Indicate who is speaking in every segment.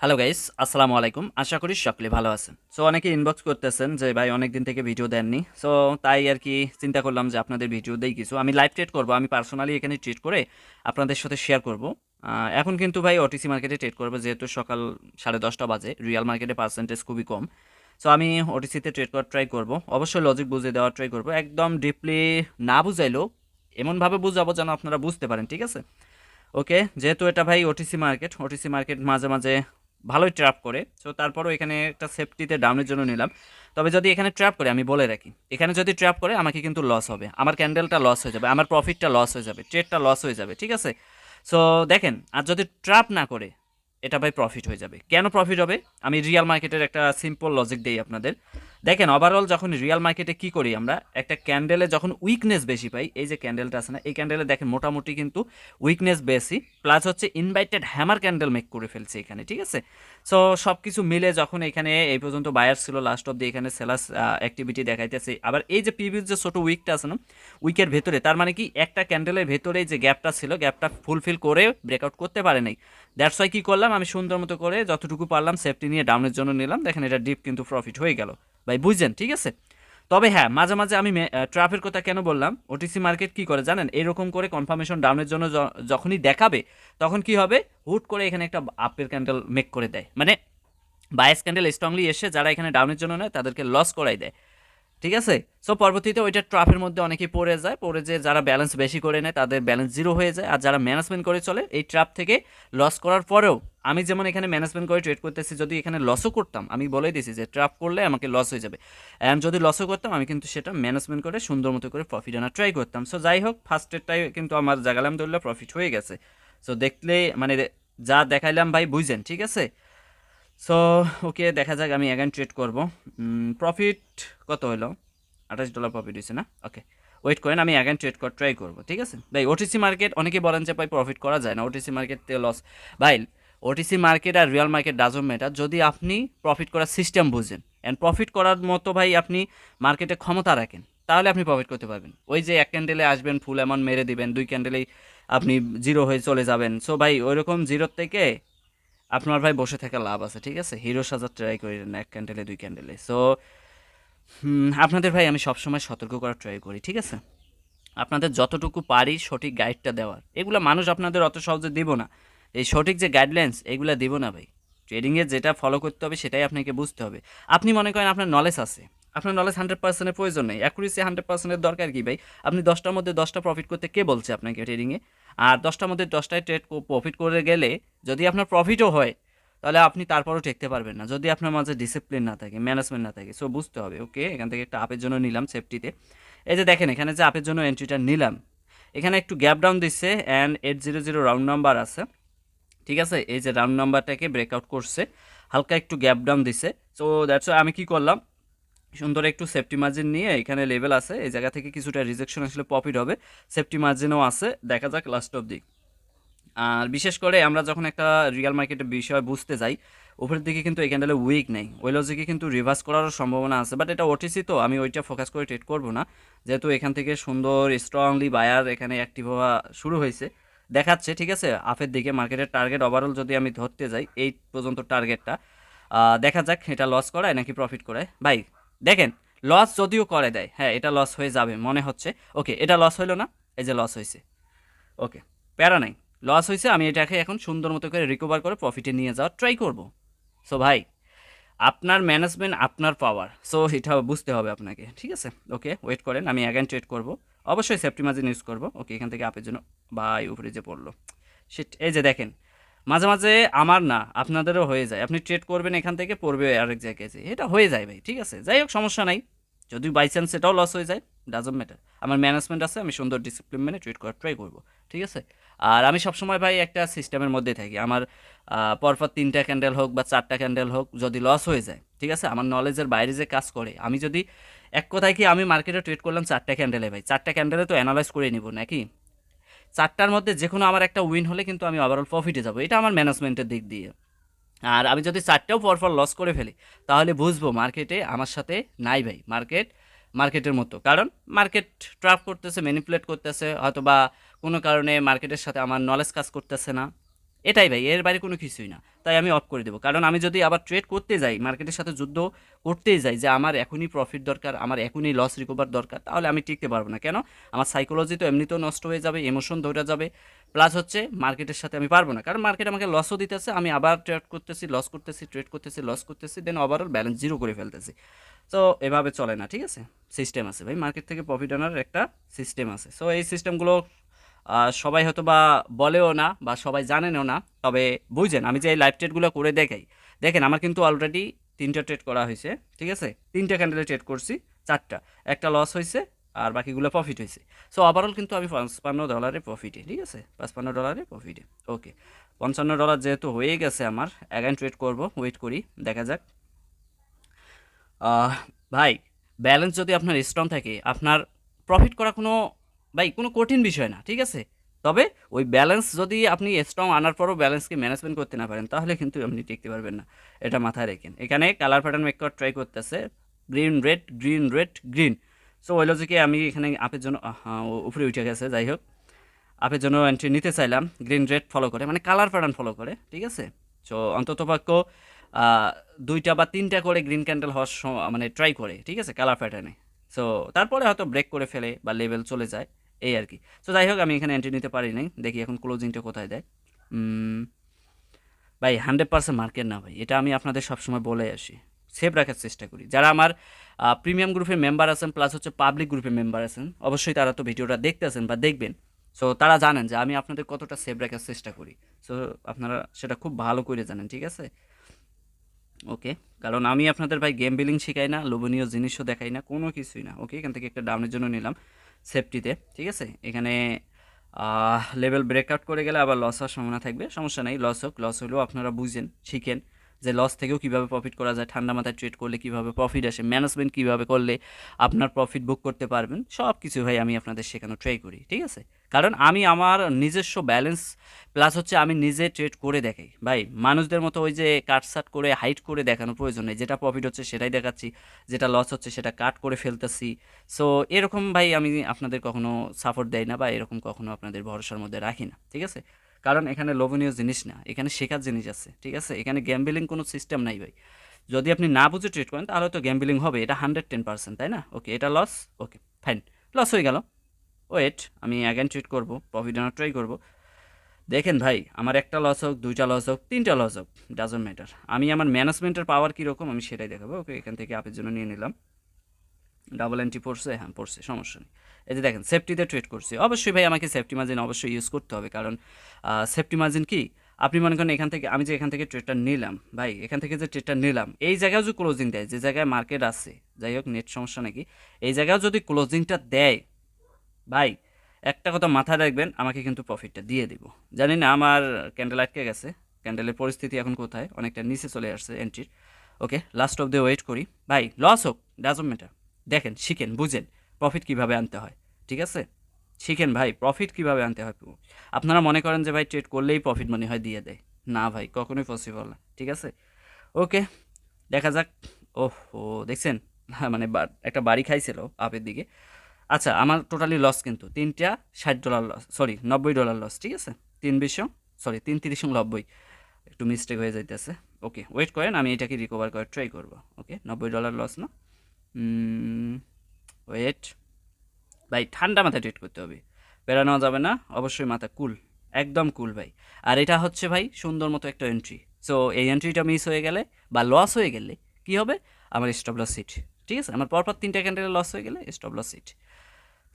Speaker 1: Hello guys, আসসালামু আলাইকুম। আশা করি সকলে ভালো আছেন। সো অনেকে ইনবক্স করতেছেন যে ভাই অনেকদিন থেকে ভিডিও দেননি। সো তাই আর কি চিন্তা করলাম যে আপনাদের ভিডিও দেই কিছু। আমি লাইভ ট্রেড করব। আমি পার্সোনালি এখানে ট্রেড করে আপনাদের সাথে শেয়ার করব। এখন কিন্তু ভাই ওটিসি মার্কেটে ট্রেড করব যেহেতু সকাল 10:30 বাজে। রিয়াল মার্কেটে পার্সেন্টেজ খুবই কম। সো আমি ওটিসিতে ট্রেড করার ট্রাই করব। অবশ্যই লজিক বুঝিয়ে দেওয়ার ট্রাই করব। একদম ডিপলি না বুঝাইলেও এমনভাবে বুঝাবো যেন আপনারা বুঝতে পারেন, ঠিক আছে? ওকে, যেহেতু এটা ভাই ওটিসি মার্কেট মাঝে মাঝে ভালোই ট্র্যাপ করে। সো তারপরও এখানে একটা সেফটিতে ডাউনের জন্য নিলাম। তবে যদি এখানে ট্র্যাপ করে, আমি বলে রাখি, এখানে যদি ট্র্যাপ করে আমাকে কিন্তু লস হবে, আমার ক্যান্ডেলটা লস হয়ে যাবে, আমার প্রফিটটা লস হয়ে যাবে, ট্রেডটা লস হয়ে যাবে, ঠিক আছে? সো দেখেন, আর যদি ট্র্যাপ না করে এটা ভাই প্রফিট হয়ে যাবে। কেন প্রফিট হবে? আমি রিয়াল মার্কেটের একটা সিম্পল লজিক দিই আপনাদের। দেখেন, ওভারঅল যখন রিয়াল মার্কেটে কি করি আমরা, একটা ক্যান্ডেলে যখন উইকনেস বেশি পাই, এই যে ক্যান্ডেলটা আছে না, এই ক্যান্ডেলে দেখেন মোটামুটি কিন্তু উইকনেস বেশি, প্লাস হচ্ছে ইনভাইটেড হ্যামার ক্যান্ডেল মেক করে ফেলছে এখানে, ঠিক আছে? সো সব কিছু মিলে যখন এখানে এই পর্যন্ত বায়ার ছিল, লাস্ট অব দি এখানে সেলাস অ্যাক্টিভিটি দেখাইতেছে। আবার এই যে পিভির যে ছোটো উইকটা আছে না, উইকের ভেতরে, তার মানে কি একটা ক্যান্ডেলের ভেতরে যে গ্যাপটা ছিল, গ্যাপটা ফুলফিল করে ব্রেকআউট করতে পারে নাই। দ্যাটস ওয়াই কী করলাম, আমি সুন্দর মতো করে যতটুকু পারলাম সেফটি নিয়ে ডাউনের জন্য নিলাম। দেখেন, এটা ডিপ কিন্তু প্রফিট হয়ে গেল ভাই, বুঝছেন? ঠিক আছে। তবে হ্যাঁ, মাঝে মাঝে আমি ট্রাফের কথা কেন বললাম, ওটিসি মার্কেট কি করে জানেন, এরকম করে কনফার্মেশন ডাউনের জন্য যখনই দেখাবে, তখন কি হবে, হুট করে এখানে একটা আপের ক্যান্ডেল মেক করে দেয়, মানে বায়াস ক্যান্ডেল স্ট্রংলি এসে যারা এখানে ডাউনের জন্য নেয় তাদেরকে লস করাই দেয়, ঠিক আছে? সো পরবর্তীতে ওইটা ট্রাফের মধ্যে অনেকেই পড়ে যায়, পড়ে যে যারা ব্যালেন্স বেশি করে নেয় তাদের ব্যালেন্স জিরো হয়ে যায়, আর যারা ম্যানেজমেন্ট করে চলে এই ট্রাপ থেকে লস করার পরেও, আমি যেমন এখানে ম্যানেজমেন্ট করে ট্রেড করতেছি, যদি এখানে লসও করতাম, আমি বলে দিয়েছি যে ট্রাপ করলে আমাকে লস হয়ে যাবে, অ্যান্ড যদি লসও করতাম আমি কিন্তু সেটা ম্যানেজমেন্ট করে সুন্দর মতো করে প্রফিট আনার ট্রাই করতাম। সো যাই হোক, ফার্স্টেরটাই কিন্তু আমার জাগালাম ধরলে প্রফিট হয়ে গেছে। সো দেখলে মানে যা দেখাইলাম ভাই, বুঝছেন? ঠিক আছে। সো ওকে, দেখা যাক, আমি অ্যাগান ট্রেড করব। প্রফিট কত হলো? $28 প্রফিট হয়েছে না? ওকে, ওয়েট করেন, আমি অ্যাগান ট্রেড করার ট্রাই করবো, ঠিক আছে ভাই? ওটিসি মার্কেট অনেকে বলেন যে ভাই প্রফিট করা যায় না, ওটিসি মার্কেট থেকে লস। ভাই, ওটিসি মার্কেট আর রিয়াল মার্কেট ডাজন্ট ম্যাটার, যদি আপনি প্রফিট করার সিস্টেম বুঝেন অ্যান্ড প্রফিট করার মতো ভাই আপনি মার্কেটে ক্ষমতা রাখেন, তাহলে আপনি প্রফিট করতে পারবেন। ওই যে এক ক্যান্ডেলে আসবেন, ফুল অ্যামাউন্ট মেরে দিবেন, দুই ক্যান্ডেলেই আপনি জিরো হয়ে চলে যাবেন। সো ভাই, ওইরকম জিরোর থেকে আপনার ভাই বসে থাকা লাভ আছে, ঠিক আছে? হিরো সাজার ট্রাই করেন এক ক্যান্ডেলে, দুই ক্যান্ডেলে। সো আপনাদের ভাই আমি সবসময় সতর্ক করার ট্রাই করি, ঠিক আছে? আপনাদের যতটুকু পারি সঠিক গাইডটা দেওয়ার, এগুলো মানুষ আপনাদের অত সহজে দিব না। এই সঠিক যে গাইডলাইন্স, এগুলো দিব না ভাই। ট্রেডিংয়ে যেটা ফলো করতে হবে সেটাই আপনাকে বুঝতে হবে। আপনি মনে করেন আপনার নলেজ আছে, আপনার নলেজ 100%-এর প্রয়োজন নেই, অ্যাকুরেসি 100%-এর দরকার কি ভাই? আপনি 10টার মধ্যে 10টা প্রফিট করতে কে বলছে আপনাকে ট্রেডিংয়ে? আর 10টার মধ্যে 10টায় ট্রেড প্রফিট করে গেলে যদি আপনার প্রফিটও হয়, তাহলে আপনি তারপরও টেকতে পারবেন না যদি আপনার মাঝে ডিসিপ্লিন না থাকে, ম্যানেজমেন্ট না থাকে। সো বুঝতে হবে। ওকে, এখান থেকে একটা আপের জন্য নিলাম সেফটিতে। এই যে দেখেন, এখানে যে আপের জন্য এন্ট্রিটা নিলাম, এখানে একটু গ্যাপ ডাউন দিচ্ছে অ্যান্ড 800 রাউন্ড নাম্বার আছে, ঠিক আছে? এই যে রাউন্ড নাম্বারটাকে ব্রেকআউট করছে, হালকা একটু গ্যাপ ডাউন দিছে। সো দ্যাটস আমি কি করলাম, সুন্দর একটু সেফটি মার্জিন নিয়ে, এখানে লেভেল আছে, এই জায়গা থেকে কিছুটা রিজেকশন আসলে প্রফিট হবে, সেফটি মার্জিনও আছে, দেখা যাক লাস্ট অব দি। আর বিশেষ করে আমরা যখন একটা রিয়াল মার্কেটের বিষয় বুঝতে যাই, উপরের দিকে কিন্তু এই ক্যান্ডেলে উইক নেই, ওই লজিকে কিন্তু রিভার্স করারও সম্ভাবনা আছে, বাট এটা ওটিসি তো আমি ওইটা ফোকাস করে ট্রেড করবো না, যেহেতু এখান থেকে সুন্দর স্ট্রংলি বায়ার এখানে অ্যাক্টিভ হওয়া শুরু হয়েছে, দেখাচ্ছে, ঠিক আছে? আপের দিকে মার্কেটের টার্গেট ওভারঅল যদি আমি ধরতে যাই, এই পর্যন্ত টার্গেটটা, দেখা যাক এটা লস করায় নাকি প্রফিট করায়। ভাই দেখেন, লস যদিও করে দেয়, হ্যাঁ এটা লস হয়ে যাবে মনে হচ্ছে। ওকে, এটা লস হইলো না, এই যে লস হয়েছে। ওকে, প্যারা নাই, লস হয়েছে, আমি এটাকে এখন সুন্দর মতো করে রিকভার করে প্রফিটে নিয়ে যাওয়ার ট্রাই করব। সো ভাই, আপনার ম্যানেজমেন্ট আপনার পাওয়ার, সো এটা বুঝতে হবে আপনাকে, ঠিক আছে? ওকে, ওয়েট করেন, আমি অ্যাগেন ট্রেড করব, অবশ্যই সেফটি মার্জিন ইউজ করব। ওকে, এখান থেকে আপের জন্য ভাই উপরে যে পড়লো শিট। এই যে দেখেন, মাঝে মাঝে আমার না আপনাদেরও হয়ে যায়, আপনি ট্রেড করবেন এখান থেকে পড়বে আরেক জায়গায়, যে এটা হয়ে যায় ভাই, ঠিক আছে? যাই হোক, সমস্যা নাই, যদি বাই চান্স সেটাও লস হয়ে যায়, ডাজন্ট ম্যাটার, আমার ম্যানেজমেন্ট আছে, আমি সুন্দর ডিসিপ্লিন মেনে ট্রেড করার ট্রাই করবো, ঠিক আছে? আর আমি সবসময় ভাই একটা সিস্টেমের মধ্যে থাকি, আমার পরপর 3টা ক্যান্ডেল হোক বা 4টা ক্যান্ডেল হোক, যদি লস হয়ে যায়, ঠিক আছে, আমার নলেজের বাইরে যে কাজ করে, আমি যদি এক কথায় কি, আমি মার্কেটে ট্রেড করলাম 4টা ক্যান্ডেলে, ভাই 4টা ক্যান্ডেলে তো অ্যানালাইজ করে নিব নাকি? 4টার মধ্যে যে কোনো আমার একটা উইন হলে কিন্তু আমি ওভারঅল প্রফিটে যাবো, এটা আমার ম্যানেজমেন্টের দিক দিয়ে। আর আমি যদি 4টাও পরপর লস করে ফেলি, তাহলে বুঝবো মার্কেটে আমার সাথে নাই ভাই, মার্কেটের মতো, কারণ মার্কেট ট্র্যাপ করতেছে, ম্যানিপুলেট করতেছে, হয়তো বা কোনো কারণে মার্কেটের সাথে আমার নলেজ কাজ করতেছে না, এটাই ভাই, এর বাইরে কোনো কিছুই না। তাই আমি অফ করে দেবো, কারণ আমি যদি আবার ট্রেড করতে যাই, মার্কেটের সাথে যুদ্ধ করতেই যাই যে আমার এখনই প্রফিট দরকার, আমার এখনই লস রিকভার দরকার, তাহলে আমি টিকতে পারবো না। কেন? আমার সাইকোলজি তো এমনিতেও নষ্ট হয়ে যাবে, ইমোশন ধরে যাবে, প্লাস হচ্ছে মার্কেটের সাথে আমি পারবো না, কারণ মার্কেট আমাকে লসও দিতেছে, আমি আবার ট্রেড করতেছি, লস করতেছি, ট্রেড করতেছি, লস করতেছি, দেন ওভারঅল ব্যালেন্স জিরো করে ফেলতেছি। সো এভাবে চলে না, ঠিক আছে? সিস্টেম আছে ভাই, মার্কেট থেকে প্রফিট আনার একটা সিস্টেম আছে। সো এই সিস্টেমগুলো সবাই হয়তো বা বলেও না বা সবাই জানেনও না, তবে বুঝছেন আমি যে এই লাইভ ট্রেডগুলো করে দেখাই, দেখেন আমার কিন্তু অলরেডি 3টা ট্রেড করা হয়েছে, ঠিক আছে? 3টা ক্যান্ডেলে ট্রেড করছি, 4টা, একটা লস হয়েছে আর বাকিগুলো প্রফিট হয়েছে। সো ওভারঅল কিন্তু আমি $55 প্রফিটে, ঠিক আছে? $55 প্রফিটে। ওকে, $55 যেহেতু হয়ে গেছে আমার, অ্যাগাইন ট্রেড করব, ওয়েট করি, দেখা যাক। আহ, ভাই, ব্যালেন্স যদি আপনার স্ট্রং থাকে, আপনার প্রফিট করা কোনো, ভাই, কোনো কঠিন বিষয় না, ঠিক আছে? তবে ওই ব্যালেন্স যদি আপনি স্ট্রং আনার পরও ব্যালেন্সকে ম্যানেজমেন্ট করতে না পারেন, তাহলে কিন্তু আপনি টিকতে পারবেন না। এটা মাথায় রাখেন। এখানে কালার প্যাটার্ন মেক করার ট্রাই করতেছে, green red green red green. So ওই লজিকে আমি এখানে আপের জন্য উপরে উঠে গেছে, যাই হোক, আপের জন্য এন্ট্রি নিতে চাইলাম গ্রিন রেড ফলো করে, মানে কালার প্যাটার্ন ফলো করে, ঠিক আছে? সো অন্ততপক্ষ আহ, 2টা বা 3টা করে গ্রিন ক্যান্ডেল হওয়ার মানে ট্রাই করে, ঠিক আছে, কালার প্যাটার্নে। সো তারপরে হয়তো ব্রেক করে ফেলে বা লেভেল চলে যায়, এই আর কি। সো যাই হোক, আমি এখানে এন্ট্রি নিতে পারি নাই, দেখি এখন ক্লোজিংটা কোথায় দেয়। উম, ভাই 100% মার্কেট না ভাই, এটা আমি আপনাদের সবসময় বলে আসি, সেভ রাখার চেষ্টা করি। যারা আমার প্রিমিয়াম গ্রুপের মেম্বার আছেন, প্লাস হচ্ছে পাবলিক গ্রুপের মেম্বার আছেন, অবশ্যই তারা তো ভিডিওটা দেখতেছেন বা দেখবেন। সো তারা জানেন যে আমি আপনাদের কতটা সেভ রাখার চেষ্টা করি। সো আপনারা সেটা খুব ভালো করে জানেন, ঠিক আছে? ওকে, কারণ আমি আপনাদের ভাই গেম বিলিং শেখাই না, লোভনীয় জিনিসও দেখাই না, কোনো কিছুই না। ওকে, এখান থেকে একটা ডাউনের জন্য নিলাম সেফটিতে, ঠিক আছে? এখানে লেভেল ব্রেকআউট করে গেলে আবার লস হওয়ার সম্ভাবনা থাকবে, সমস্যা নেই, লস হোক, লস হলেও আপনারা বুঝেন, শিখেন যে লস থেকেও কীভাবে প্রফিট করা যায়, ঠান্ডা মাথায় ট্রেড করলে কীভাবে প্রফিট আসে, ম্যানেজমেন্ট কীভাবে করলে আপনার প্রফিট বুক করতে পারবেন, সব কিছু ভাই আমি আপনাদের শেখানো ট্রাই করি, ঠিক আছে? কারণ আমি আমার নিজস্ব ব্যালেন্স, প্লাস হচ্ছে আমি নিজে ট্রেড করে দেখাই ভাই। মানুষদের মতো ওই যে কাটসাট করে হাইট করে দেখানোর প্রয়োজন নেই, যেটা প্রফিট হচ্ছে সেটাই দেখাচ্ছি, যেটা লস হচ্ছে সেটা কাট করে ফেলতেছি। সো এরকম ভাই আমি আপনাদের কখনো সাপোর্ট দেই না বা এরকম কখনো আপনাদের ভরসার মধ্যে রাখি না, ঠিক আছে? কারণ এখানে লোভনীয় জিনিস না, এখানে শেখার জিনিস আছে, ঠিক আছে? এখানে গ্যাম্বলিং কোনো সিস্টেম নাই ভাই। যদি আপনি না বুঝে ট্রেড করেন তাহলে তো গ্যাম্বলিং হবে, এটা 110%, তাই না? ওকে, এটা লস, ওকে ফাইন, লস হয়ে গেল। ওয়েট, আমি অ্যাগেন ট্রেড করবো, প্রফিট আনার ট্রাই করবো। দেখেন ভাই, আমার একটা লস হোক, 2টা লস হোক, 3টা লস হোক, ডাজন্ট ম্যাটার, আমি আমার ম্যানেজমেন্টের পাওয়ার কীরকম আমি সেটাই দেখাবো। ওকে, এখান থেকে আপের জন্য নিয়ে নিলাম, ডাবল এন্ট্রি পড়ছে, হ্যাঁ পড়ছে, সমস্যা নেই। এই যে দেখেন সেফটিতে ট্রেড করছি, অবশ্যই ভাই আমাকে সেফটি মার্জিন অবশ্যই ইউজ করতে হবে, কারণ সেফটি মার্জিন কি, আপনি মনে করেন এখান থেকে আমি যে এখান থেকে ট্রেডটা নিলাম ভাই, এখান থেকে যে ট্রেডটা নিলাম, এই জায়গায় যদি ক্লোজিং দেয়, যে জায়গায় মার্কেট আছে, যাই হোক নেট সমস্যা নাকি, এই জায়গায় যদি ক্লোজিংটা দেয় ভাই, একটা কথা মাথায় রাখবেন, আমাকে কিন্তু প্রফিটটা দিয়ে দিব। জানি না আমার ক্যান্ডেল আটকে গেছে, ক্যান্ডেলের পরিস্থিতি এখন কোথায়, অনেকটা নিচে চলে আসছে এন্ট্রির। ওকে, লাস্ট অফ দ্য ওয়েট করি ভাই, লস হোক, ডাজন্ট ম্যাটার। দেখেন, শিখেন, বুঝেন প্রফিট কিভাবে আনতে হয়, ঠিক আছে? শিখেন ভাই, প্রফিট কিভাবে আনতে হয়। আপনারা মনে করেন যে ভাই ট্রেড করলেই প্রফিট মনে হয় দিয়ে দেয়, না ভাই, কখনোই পসিবল না, ঠিক আছে? ওকে, দেখা যাক। ওহো, দেখছেন, মানে একটা বাড়ি খাইছিল আপের দিকে। আচ্ছা, আমার টোটালি লস কিন্তু 3টা $60 লস, সরি $90 লস, ঠিক আছে? 3 20, সরি 3 30 90, একটু মিস্টেক হয়ে যাইতেছে। ওকে, ওয়েট করেন, আমি এটাকে রিকভার করার ট্রাই করবো। ওকে, $90 লস না, ওয়েট ভাই, ঠান্ডা মাথায় ট্রেড করতে হবে, বেড়া নেওয়া যাবে না, অবশ্যই মাথা কুল, একদম কুল ভাই। আর এটা হচ্ছে ভাই সুন্দর মতো একটা এন্ট্রি। সো এই এন্ট্রিটা মিস হয়ে গেলে বা লস হয়ে গেলে কি হবে, আমার স্টপ লস সিট, ঠিক আছে? আমার পরপর 3টা ক্যান্ডেলে লস হয়ে গেলে স্টপ লস সিট।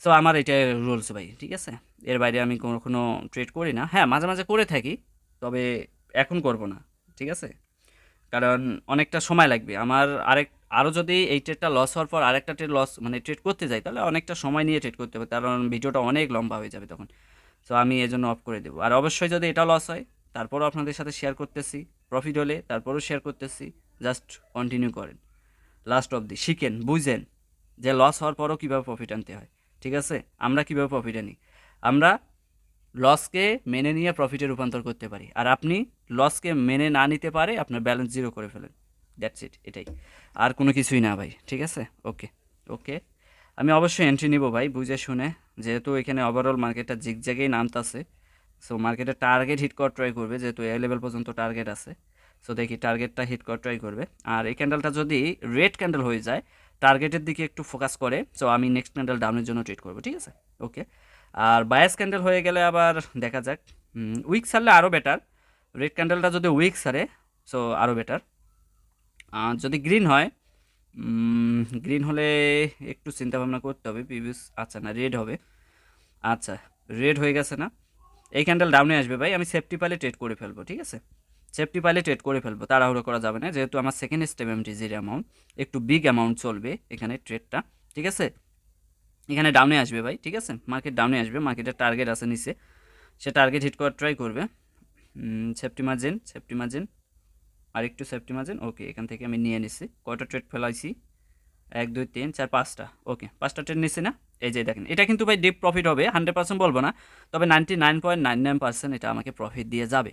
Speaker 1: সো আমার এটা রুলস ভাই, ঠিক আছে? এর বাইরে আমি কোনো ট্রেড করি না। হ্যাঁ, মাঝে মাঝে করে থাকি, তবে এখন করব না, ঠিক আছে? কারণ অনেকটা সময় লাগবে আমার, আরও যদি এই ট্রেডটা লস হওয়ার পর আরেকটা ট্রেড লস মানে ট্রেড করতে যাই, তাহলে অনেকটা সময় নিয়ে ট্রেড করতে হবে, কারণ ভিডিওটা অনেক লম্বা হয়ে যাবে তখন। সো আমি এজন্য অফ করে দেবো। আর অবশ্যই যদি এটা লস হয়, তারপরও আপনাদের সাথে শেয়ার করতেছি, প্রফিট হলে তারপরও শেয়ার করতেছি, জাস্ট কন্টিনিউ করেন, লাস্ট অবধি শিখেন, বুঝেন যে লস হওয়ার পরও কীভাবে প্রফিট আনতে হয়, ঠিক আছে? আমরা কীভাবে প্রফিট আনি, আমরা লসকে মেনে নিয়ে প্রফিটে রূপান্তর করতে পারি, আর আপনি লসকে মেনে না নিতে পারে আপনার ব্যালেন্স জিরো করে ফেলেন, দ্যাটস ইট, এটাই, আর কোনো কিছুই না ভাই, ঠিক আছে? ওকে, ওকে, আমি অবশ্যই এন্ট্রি নিব ভাই, বুঝে শুনে, যেহেতু এখানে ওভারঅল মার্কেটটা জিগজ্যাগেই নামতাছে। সো মার্কেটের টার্গেট হিট করার ট্রাই করবে, যেহেতু এই লেভেল পর্যন্ত টার্গেট আছে। সো দেখি টার্গেটটা হিট করার ট্রাই করবে। আর এই ক্যান্ডেলটা যদি রেড ক্যান্ডেল হয়ে যায়, টার্গেটের দিকে একটু ফোকাস করে, সো আমি নেক্সট ক্যান্ডেল ডাউনের জন্য ট্রেড করবো, ঠিক আছে? ওকে। আর বায়াস ক্যান্ডেল হয়ে গেলে আবার দেখা যাক, উইক সারলে আরও বেটার। রেড ক্যান্ডেলটা যদি উইক সারে, সো আরও বেটার। যদি গ্রিন হয়, গ্রিন হলে একটু চিন্তা ভাবনা করতে হবে। প্রিভিয়াস আচ্ছা না, রেড হবে। আচ্ছা, রেড হয়ে গেছে না? এই ক্যান্ডেল ডাউনে আসবে ভাই, আমি সেফটি পাইলে ট্রেড করে ফেলবো, ঠিক আছে? সেফটি পাইলে ট্রেড করে ফেলবো, তাড়াহুড়ো করা যাবে না, যেহেতু আমার সেকেন্ড স্টেপ এমটিজির অ্যামাউন্ট একটু বিগ অ্যামাউন্ট চলবে এখানে ট্রেডটা, ঠিক আছে? এখানে ডাউনে আসবে ভাই, ঠিক আছে? মার্কেট ডাউনে আসবে, মার্কেটের টার্গেট আছে নিচে, সে টার্গেট হিট করার ট্রাই করবে। সেফটি মার্জিন, সেফটি মার্জিন, আর একটু সেফটি মার্জিন। ওকে, এখান থেকে আমি নিয়ে নিছি। কয়টা ট্রেড ফেলাইছি? 1 2 3 4 5টা। ওকে, 5টা ট্রেড নিছি না? এই যে দেখেন, এটা কিন্তু ভাই ডিপ প্রফিট হবে, 100% বলবো না, তবে 99.99% এটা আমাকে প্রফিট দিয়ে যাবে,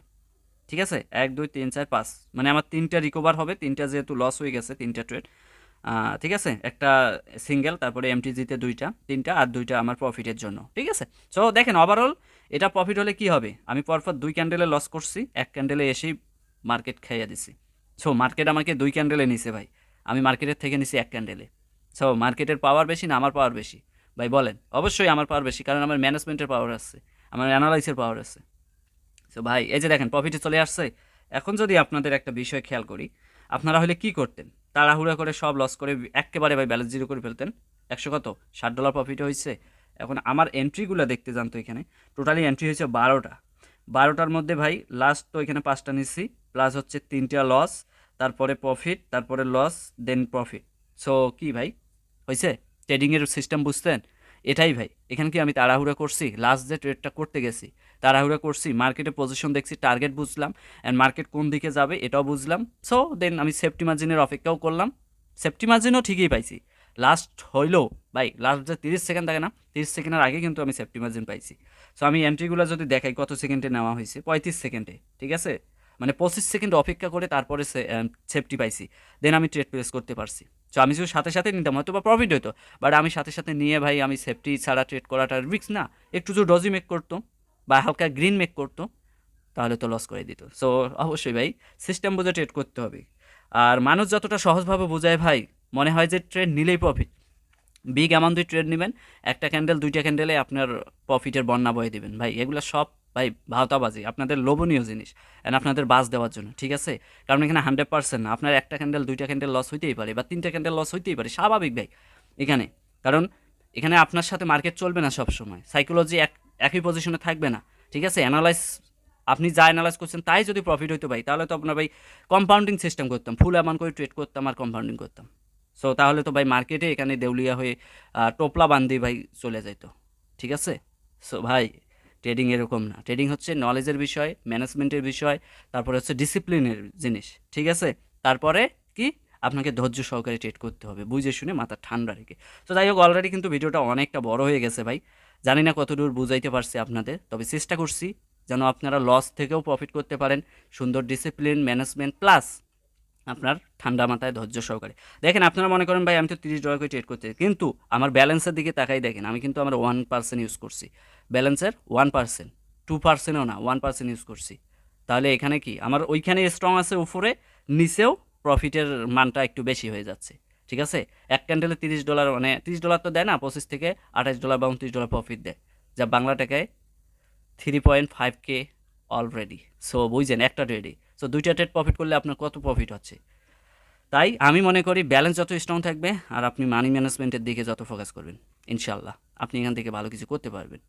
Speaker 1: ঠিক আছে? 1 2 3 4 5, মানে আমার 3টা রিকভার হবে, 3টা যেহেতু লস হয়ে গেছে, 3টা ট্রেড, ঠিক আছে? একটা সিঙ্গেল, তারপরে এমটিজিতে 2টা, 3টা, আর 2টা আমার প্রফিটের জন্য, ঠিক আছে? সো দেখেন ওভারঅল এটা প্রফিট হলে কি হবে, আমি পরপর 2 ক্যান্ডেলে লস করছি, এক ক্যান্ডেলে এসেই মার্কেট খাইয়া দিছি। সো মার্কেট আমাকে 2 ক্যান্ডেলে নিছে ভাই, আমি মার্কেটের থেকে নিছি 1 ক্যান্ডেলে। সো মার্কেটের পাওয়ার বেশি না আমার পাওয়ার বেশি? ভাই বলেন। অবশ্যই আমার পাওয়ার বেশি, কারণ আমার ম্যানেজমেন্টের পাওয়ার আছে, আমার অ্যানালাইসের পাওয়ার আছে। সো ভাই এই যে দেখেন প্রফিটে চলে আসছে। এখন যদি আপনাদের একটা বিষয় খেয়াল করি, আপনারা হলে কি করতেন? তাড়াহুড়া করে সব লস করে একেবারে ভাই ব্যালেন্স জিরো করে ফেলতেন। 100 কত $60 প্রফিট হয়েছে। এখন আমার এন্ট্রিগুলো দেখতে যান তো, এখানে টোটালি এন্ট্রি হয়েছে 12টা। 12টার মধ্যে ভাই লাস্ট তো এখানে 5টা নিচ্ছি, প্লাস হচ্ছে 3টা লস, তারপরে প্রফিট, তারপরে লস, দেন প্রফিট। সো কি ভাই হয়েছে? ট্রেডিংয়ের সিস্টেম বুঝতেন? এটাই ভাই। এখানে কি আমি তাড়াহুড়া করছি? লাস্ট যে ট্রেডটা করতে গেছি তাড়াহুড়া করছি, মার্কেটে পজিশন দেখছি, টার্গেট বুঝলাম, অ্যান্ড মার্কেট কোন দিকে যাবে এটাও বুঝলাম। সো দেন আমি সেফটি মার্জিনের অপেক্ষাও করলাম, সেফটি মার্জিনও ঠিকই পাইছি। লাস্ট হইলেও ভাই, লাস্ট যে 30 সেকেন্ড থাকে না, 30 সেকেন্ডের আগে কিন্তু আমি সেফটি মার্জিন পাইছি। সো আমি এন্ট্রিগুলো যদি দেখাই কত সেকেন্ডে নেওয়া হয়েছে, 35 সেকেন্ডে, ঠিক আছে? মানে 25 সেকেন্ড অপেক্ষা করে তারপরে সেফটি পাইছি, দেন আমি ট্রেড প্লেস করতে পারছি। সো আমি যদি সাথে সাথে নিতাম হয়তো বা প্রফিট হতো, বাট আমি সাথে সাথে নিয়ে ভাই আমি সেফটি ছাড়া ট্রেড করাটা রিস্ক না। একটু যদি ডজি মেক করতো বা হালকা গ্রিন মেক করতো, তাহলে তো লস করে দিত। সো অবশ্যই ভাই সিস্টেম বুঝে ট্রেড করতে হবে। আর মানুষ যতটা সহজভাবে বোঝায় ভাই, মনে হয় যে ট্রেড নিলেই প্রফিট। বিগ অ্যামাউন্ট দিয়ে ট্রেড নেবেন, একটা ক্যান্ডেল 2টা ক্যান্ডেলে আপনার প্রফিটের বন্যা বয়ে দেবেন ভাই। এগুলো সব ভাই ভাওতাবাজি, আপনাদের লোভনীয় জিনিস, অ্যান্ড আপনাদের বাস দেওয়ার জন্য, ঠিক আছে? কারণ এখানে 100% না, আপনার একটা ক্যান্ডেল 2টা ক্যান্ডেল লস হইতেই পারে, বা 3টা ক্যান্ডেল লস হইতেই পারে, স্বাভাবিক ভাই এখানে। কারণ এখানে আপনার সাথে মার্কেট চলবে না সব সময়, সাইকোলজি একই পজিশনে থাকবে না, ঠিক আছে? আপনি যা অ্যানালাইজ করছেন তাই যদি প্রফিট হইতো ভাই, তাহলে তো আপনার ভাই কম্পাউন্ডিং সিস্টেম করতাম, ফুল অ্যামাউন্ট করে ট্রেড করতাম আর কম্পাউন্ডিং করতাম। সো তাহলে তো ভাই মার্কেটে এখানে দেউলিয়া হয়ে টোপলা বান্ধি ভাই চলে যাইতো, ঠিক আছে? সো ভাই ট্রেডিং এরকম না, ট্রেডিং হচ্ছে নলেজের বিষয়, ম্যানেজমেন্টের বিষয়, তারপরে হচ্ছে ডিসিপ্লিনের জিনিস, ঠিক আছে? তারপরে কি, আপনাকে ধৈর্য সহকারে ট্রেড করতে হবে, বুঝে শুনে মাথা ঠান্ডা রেখে। তো যাই হোক, অলরেডি কিন্তু ভিডিওটা অনেকটা বড় হয়ে গেছে ভাই, জানি না কতদূর বুঝাইতে পারছি আপনাদের, তবে চেষ্টা করছি যেন আপনারা লস থেকেও প্রফিট করতে পারেন, সুন্দর ডিসিপ্লিন ম্যানেজমেন্ট প্লাস আপনার ঠান্ডা মাথায় ধৈর্য সহকারে। দেখেন আপনারা মনে করেন ভাই আমি তো $30 করে ট্রেড করতে, কিন্তু আমার ব্যালেন্সের দিকে তাকাই দেখেন, আমি কিন্তু আমার 1% ইউজ করছি, ব্যালেন্সের 1%, 2%ও না, 1% ইউজ করছি। তাহলে এখানে কি আমার ওইখানে স্ট্রং আছে উপরে, নিচেও প্রফিটের মানটা একটু বেশি হয়ে যাচ্ছে, ঠিক আছে? এক ক্যান্ডেলে $30, মানে $30 তো দেয় না, 25 থেকে $28 বা $29 প্রফিট দেয়, যা বাংলা টাকায় 3.5K অলরেডি। সো বুঝছেন একটা ট্রেডে, সো 2টা ট্রেড প্রফিট করলে আপনার কত প্রফিট হচ্ছে। তাই আমি মনে করি ব্যালেন্স যত স্ট্রং থাকবে আর আপনি মানি ম্যানেজমেন্টের দিকে যত ফোকাস করবেন, ইনশাল্লাহ আপনি এখান থেকে ভালো কিছু করতে পারবেন।